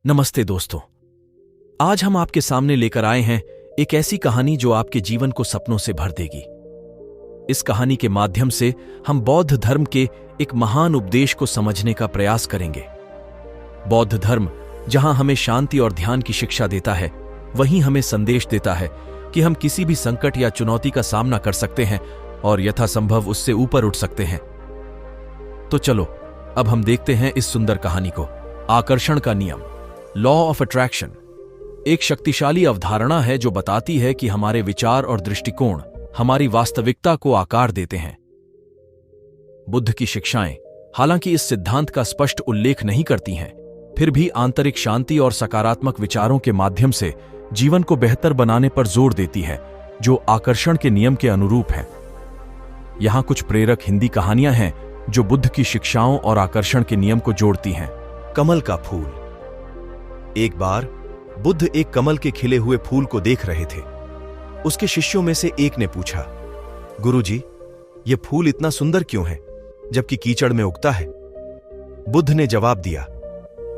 नमस्ते दोस्तों। आज हम आपके सामने लेकर आए हैं एक ऐसी कहानी जो आपके जीवन को सपनों से भर देगी। इस कहानी के माध्यम से हम बौद्ध धर्म के एक महान उपदेश को समझने का प्रयास करेंगे। बौद्ध धर्म जहां हमें शांति और ध्यान की शिक्षा देता है, वहीं हमें संदेश देता है कि हम किसी भी संकट या चुनौती का सामना कर सकते हैं और यथासंभव उससे ऊपर उठ सकते हैं। तो चलो अब हम देखते हैं इस सुंदर कहानी को। आकर्षण का नियम, लॉ ऑफ अट्रैक्शन, एक शक्तिशाली अवधारणा है जो बताती है कि हमारे विचार और दृष्टिकोण हमारी वास्तविकता को आकार देते हैं। बुद्ध की शिक्षाएं हालांकि इस सिद्धांत का स्पष्ट उल्लेख नहीं करती हैं, फिर भी आंतरिक शांति और सकारात्मक विचारों के माध्यम से जीवन को बेहतर बनाने पर जोर देती है, जो आकर्षण के नियम के अनुरूप है। यहां कुछ प्रेरक हिंदी कहानियां हैं जो बुद्ध की शिक्षाओं और आकर्षण के नियम को जोड़ती हैं। कमल का फूल। एक बार बुद्ध एक कमल के खिले हुए फूल को देख रहे थे। उसके शिष्यों में से एक ने पूछा, गुरुजी, यह फूल इतना सुंदर क्यों है जबकि कीचड़ में उगता है? बुद्ध ने जवाब दिया,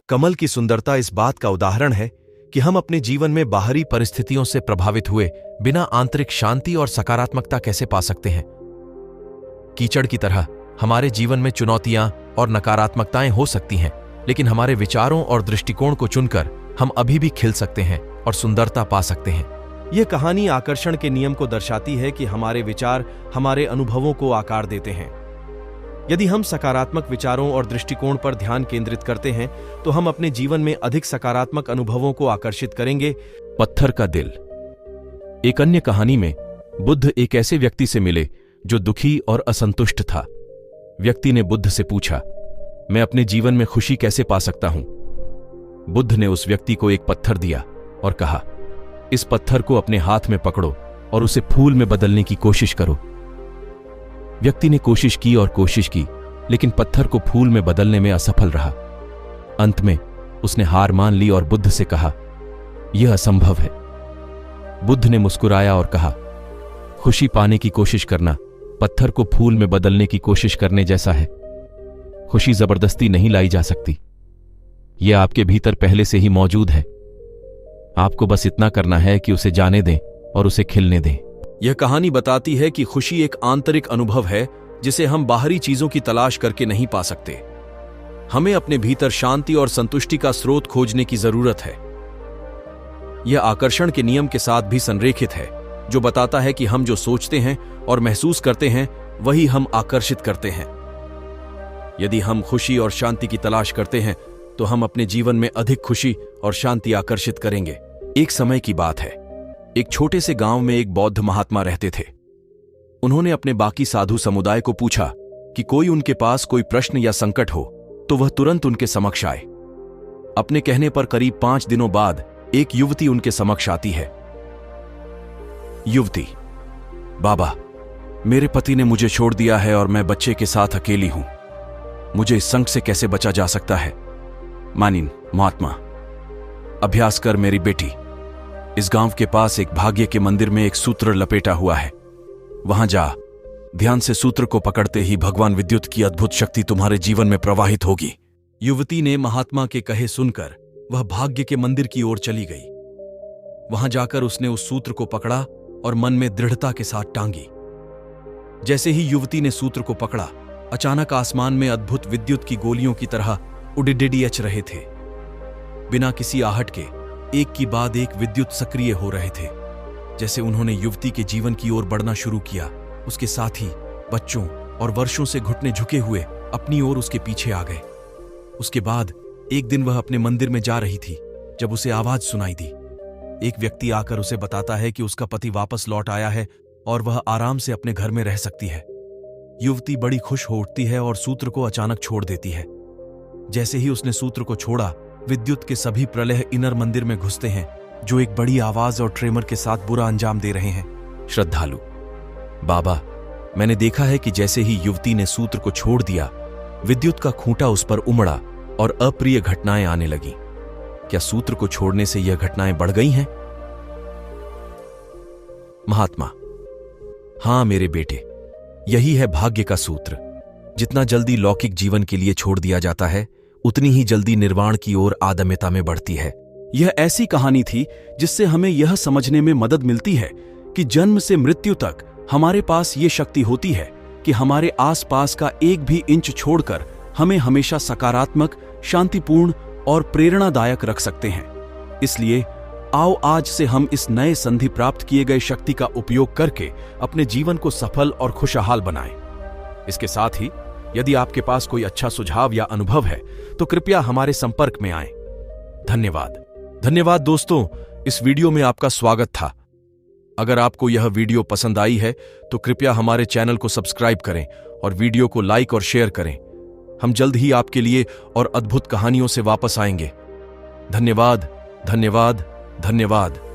कमल की सुंदरता इस बात का उदाहरण है कि हम अपने जीवन में बाहरी परिस्थितियों से प्रभावित हुए बिना आंतरिक शांति और सकारात्मकता कैसे पा सकते हैं। कीचड़ की तरह हमारे जीवन में चुनौतियां और नकारात्मकताएं हो सकती हैं, लेकिन हमारे विचारों और दृष्टिकोण को चुनकर हम अभी भी खिल सकते हैं और सुंदरता पा सकते हैं। यह कहानी आकर्षण के नियम को दर्शाती है कि हमारे विचार हमारे अनुभवों को आकार देते हैं। यदि हम सकारात्मक विचारों और दृष्टिकोण पर ध्यान केंद्रित करते हैं तो हम अपने जीवन में अधिक सकारात्मक अनुभवों को आकर्षित करेंगे। पत्थर का दिल। एक अन्य कहानी में बुद्ध एक ऐसे व्यक्ति से मिले जो दुखी और असंतुष्ट था। व्यक्ति ने बुद्ध से पूछा, मैं अपने जीवन में खुशी कैसे पा सकता हूं? बुद्ध ने उस व्यक्ति को एक पत्थर दिया और कहा, इस पत्थर को अपने हाथ में पकड़ो और उसे फूल में बदलने की कोशिश करो। व्यक्ति ने कोशिश की, लेकिन पत्थर को फूल में बदलने में असफल रहा। अंत में उसने हार मान ली और बुद्ध से कहा, यह असंभव है। बुद्ध ने मुस्कुराया और कहा, खुशी पाने की कोशिश करना पत्थर को फूल में बदलने की कोशिश करने जैसा है। खुशी जबरदस्ती नहीं लाई जा सकती, यह आपके भीतर पहले से ही मौजूद है। आपको बस इतना करना है कि उसे जाने दें और उसे खिलने दें। यह कहानी बताती है कि खुशी एक आंतरिक अनुभव है जिसे हम बाहरी चीजों की तलाश करके नहीं पा सकते। हमें अपने भीतर शांति और संतुष्टि का स्रोत खोजने की जरूरत है। यह आकर्षण के नियम के साथ भी संरेखित है, जो बताता है कि हम जो सोचते हैं और महसूस करते हैं वही हम आकर्षित करते हैं। यदि हम खुशी और शांति की तलाश करते हैं तो हम अपने जीवन में अधिक खुशी और शांति आकर्षित करेंगे। एक समय की बात है, एक छोटे से गांव में एक बौद्ध महात्मा रहते थे। उन्होंने अपने बाकी साधु समुदाय को पूछा कि कोई उनके पास कोई प्रश्न या संकट हो तो वह तुरंत उनके समक्ष आए। अपने कहने पर करीब 5 दिनों बाद एक युवती उनके समक्ष आती है। युवती, बाबा, मेरे पति ने मुझे छोड़ दिया है और मैं बच्चे के साथ अकेली हूं। मुझे इस संकट से कैसे बचा जा सकता है? मानिन महात्मा, अभ्यास कर मेरी बेटी। इस गांव के पास एक भाग्य के मंदिर में एक सूत्र लपेटा हुआ है। वहां जा, ध्यान से सूत्र को पकड़ते ही भगवान विद्युत की अद्भुत शक्ति तुम्हारे जीवन में प्रवाहित होगी। युवती ने महात्मा के कहे सुनकर वह भाग्य के मंदिर की ओर चली गई। वहां जाकर उसने उस सूत्र को पकड़ा और मन में दृढ़ता के साथ टांगी। जैसे ही युवती ने सूत्र को पकड़ा, अचानक आसमान में अद्भुत विद्युत की गोलियों की तरह उड़िडियच रहे थे। बिना किसी आहट के एक के बाद एक विद्युत सक्रिय हो रहे थे। जैसे उन्होंने युवती के जीवन की ओर बढ़ना शुरू किया, उसके साथ ही बच्चों और वर्षों से घुटने झुके हुए अपनी ओर उसके पीछे आ गए। उसके बाद एक दिन वह अपने मंदिर में जा रही थी जब उसे आवाज सुनाई दी। एक व्यक्ति आकर उसे बताता है कि उसका पति वापस लौट आया है और वह आराम से अपने घर में रह सकती है। युवती बड़ी खुश हो उठती है और सूत्र को अचानक छोड़ देती है। जैसे ही उसने सूत्र को छोड़ा, विद्युत के सभी प्रलय इनर मंदिर में घुसते हैं, जो एक बड़ी आवाज और ट्रेमर के साथ बुरा अंजाम दे रहे हैं। श्रद्धालु, बाबा, मैंने देखा है कि जैसे ही युवती ने सूत्र को छोड़ दिया, विद्युत का खूंटा उस पर उमड़ा और अप्रिय घटनाएं आने लगी। क्या सूत्र को छोड़ने से यह घटनाएं बढ़ गई हैं? महात्मा, हां मेरे बेटे, यही है भाग्य का सूत्र। जितना जल्दी लौकिक जीवन के लिए छोड़ दिया जाता है, उतनी ही जल्दी निर्वाण की ओर आदम्यता में बढ़ती है। यह ऐसी कहानी थी जिससे हमें यह समझने में मदद मिलती है कि जन्म से मृत्यु तक हमारे पास ये शक्ति होती है कि हमारे आसपास का एक भी इंच छोड़कर हमें हमेशा सकारात्मक, शांतिपूर्ण और प्रेरणादायक रख सकते हैं। इसलिए आओ आज से हम इस नए संधि प्राप्त किए गए शक्ति का उपयोग करके अपने जीवन को सफल और खुशहाल बनाएं। इसके साथ ही यदि आपके पास कोई अच्छा सुझाव या अनुभव है तो कृपया हमारे संपर्क में आएं। धन्यवाद दोस्तों, इस वीडियो में आपका स्वागत था। अगर आपको यह वीडियो पसंद आई है तो कृपया हमारे चैनल को सब्सक्राइब करें और वीडियो को लाइक और शेयर करें। हम जल्द ही आपके लिए और अद्भुत कहानियों से वापस आएंगे। धन्यवाद।